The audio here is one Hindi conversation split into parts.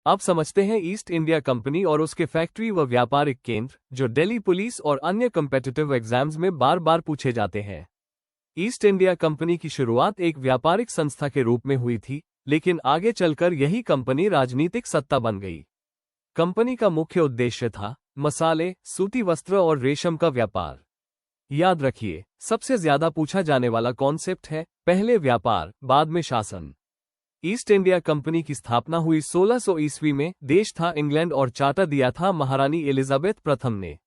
अब समझते हैं ईस्ट इंडिया कंपनी और उसके फैक्ट्री व व्यापारिक केंद्र, जो दिल्ली पुलिस और अन्य कॉम्पिटिटिव एग्जाम्स में बार बार पूछे जाते हैं। ईस्ट इंडिया कंपनी की शुरुआत एक व्यापारिक संस्था के रूप में हुई थी, लेकिन आगे चलकर यही कंपनी राजनीतिक सत्ता बन गई। कंपनी का मुख्य उद्देश्य था मसाले, सूती वस्त्र और रेशम का व्यापार। याद रखिए, सबसे ज्यादा पूछा जाने वाला कॉन्सेप्ट है पहले व्यापार, बाद में शासन। ईस्ट इंडिया कंपनी की स्थापना हुई 1600 ईस्वी में। देश था इंग्लैंड और चार्टर दिया था महारानी एलिजाबेथ प्रथम ने।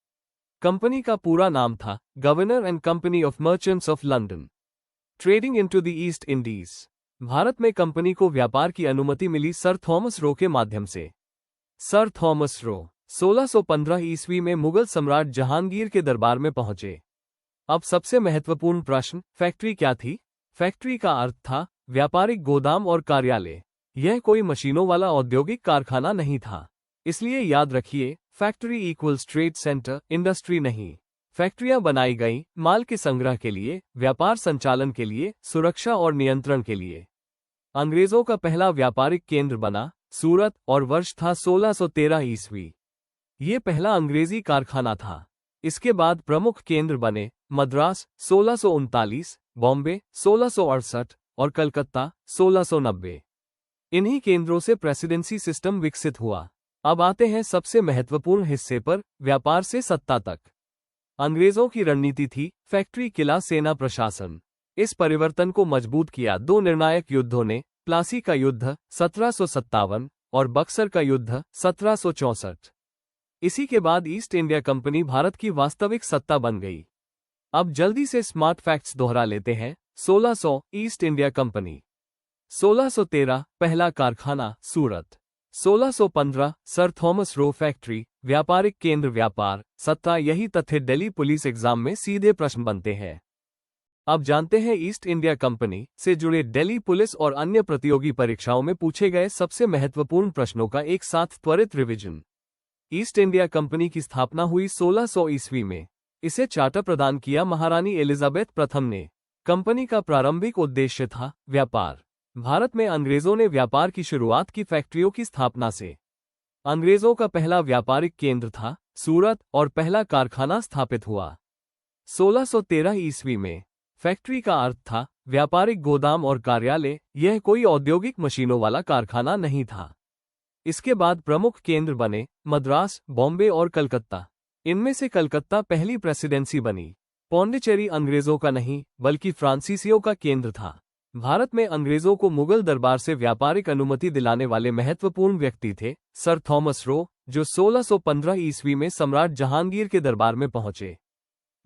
कंपनी का पूरा नाम था governor and company of merchants of London, trading into the east Indies. Bharat में कंपनी को व्यापार की अनुमति मिली सर थॉमस रो के माध्यम से। सर थॉमस रो 1615 ईस्वी में मुगल सम्राट जहांगीर के दरबार में पहुंचे। अब सबसे महत्वपूर्ण प्रश्न, फैक्ट्री क्या थी? फैक्ट्री का अर्थ था व्यापारिक गोदाम और कार्यालय। यह कोई मशीनों वाला औद्योगिक कारखाना नहीं था। इसलिए याद रखिए, factory equals trade centre, industry नहीं। फैक्ट्रियां बनाई गईं माल के संग्रह के लिए, व्यापार संचालन के लिए, सुरक्षा और नियंत्रण के लिए। अंग्रेजों का पहला व्यापारिक केंद्र बना सूरत और वर्ष था 1613 ईस्वी। ये पहला अंग्रेजी कारखाना था। इसके बाद प्रमुख केंद्र बने मद्रास 1639, बॉम्बे 1668 और कलकत्ता 1690। इन्हीं केंद्रों से प्रेसिडेंसी सिस्टम विकसित हुआ। अब आते हैं सबसे महत्वपूर्ण हिस्से पर, व्यापार से सत्ता तक। अंग्रेजों की रणनीति थी फैक्ट्री, किला, सेना, प्रशासन। इस परिवर्तन को मजबूत किया दो निर्णायक युद्धों ने, प्लासी का युद्ध 1757 और बक्सर का युद्ध 1764। इसी के बाद ईस्ट इंडिया कंपनी भारत की वास्तविक सत्ता बन गई। अब जल्दी से स्मार्ट फैक्ट्स दोहरा लेते हैं। 1600 ईस्ट इंडिया कंपनी, 1613 पहला कारखाना सूरत, 1615 सर थॉमस रो फैक्ट्री, व्यापारिक केंद्र, व्यापार, सत्ता। यही तथ्य दिल्ली पुलिस एग्जाम में सीधे प्रश्न बनते हैं। अब जानते हैं ईस्ट इंडिया कंपनी से जुड़े दिल्ली पुलिस और अन्य प्रतियोगी परीक्षाओं में पूछे गए सबसे महत्वपूर्ण प्रश्नों का एक साथ त्वरित रिवीजन। ईस्ट इंडिया कंपनी की स्थापना हुई 1600 ईस्वी में। इसे चार्टर प्रदान किया महारानी एलिजाबेथ प्रथम ने। कंपनी का प्रारंभिक उद्देश्य था व्यापार। भारत में अंग्रेजों ने व्यापार की शुरुआत की फैक्ट्रियों की स्थापना से। अंग्रेजों का पहला व्यापारिक केंद्र था सूरत और पहला कारखाना स्थापित हुआ 1613 ईस्वी में। फैक्ट्री का अर्थ था व्यापारिक गोदाम और कार्यालय। यह कोई औद्योगिक मशीनों वाला कारखाना नहीं था। इसके बाद प्रमुख केंद्र बने मद्रास, बॉम्बे और कलकत्ता। इनमें से कलकत्ता पहली प्रेसिडेंसी बनी। पौंडीचेरी अंग्रेजों का नहीं बल्कि फ्रांसीसियों का केंद्र था। भारत में अंग्रेजों को मुगल दरबार से व्यापारिक अनुमति दिलाने वाले महत्वपूर्ण व्यक्ति थे सर थॉमस रो, जो 1615 ईस्वी में सम्राट जहांगीर के दरबार में पहुंचे।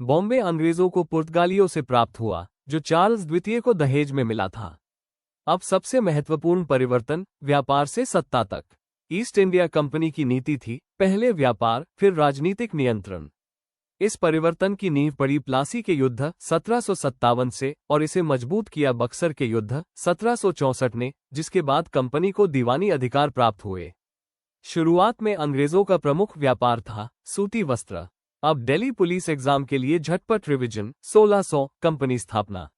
बॉम्बे अंग्रेजों को पुर्तगालियों से प्राप्त हुआ, जो चार्ल्स द्वितीय को दहेज में मिला था। अब सबसे महत्वपूर्ण परिवर्तन, व्यापार से सत्ता तक। ईस्ट इंडिया कंपनी की नीति थी पहले व्यापार, फिर राजनीतिक नियंत्रण। इस परिवर्तन की नींव पड़ी प्लासी के युद्ध 1757 से और इसे मजबूत किया बक्सर के युद्ध 1764 ने, जिसके बाद कंपनी को दीवानी अधिकार प्राप्त हुए। शुरुआत में अंग्रेजों का प्रमुख व्यापार था सूती वस्त्र। अब दिल्ली पुलिस एग्जाम के लिए झटपट रिवीजन। 1600 कंपनी स्थापना,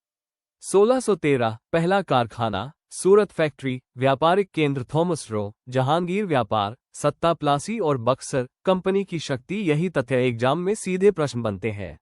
1613 पहला कारखाना सूरत फैक्ट्री, व्यापारिक केंद्र थॉमस रो, जहांगीर, व्यापार, सत्ता प्लासी और बक्सर। कंपनी की शक्ति। यही तथ्य एग्जाम में सीधे प्रश्न बनते हैं।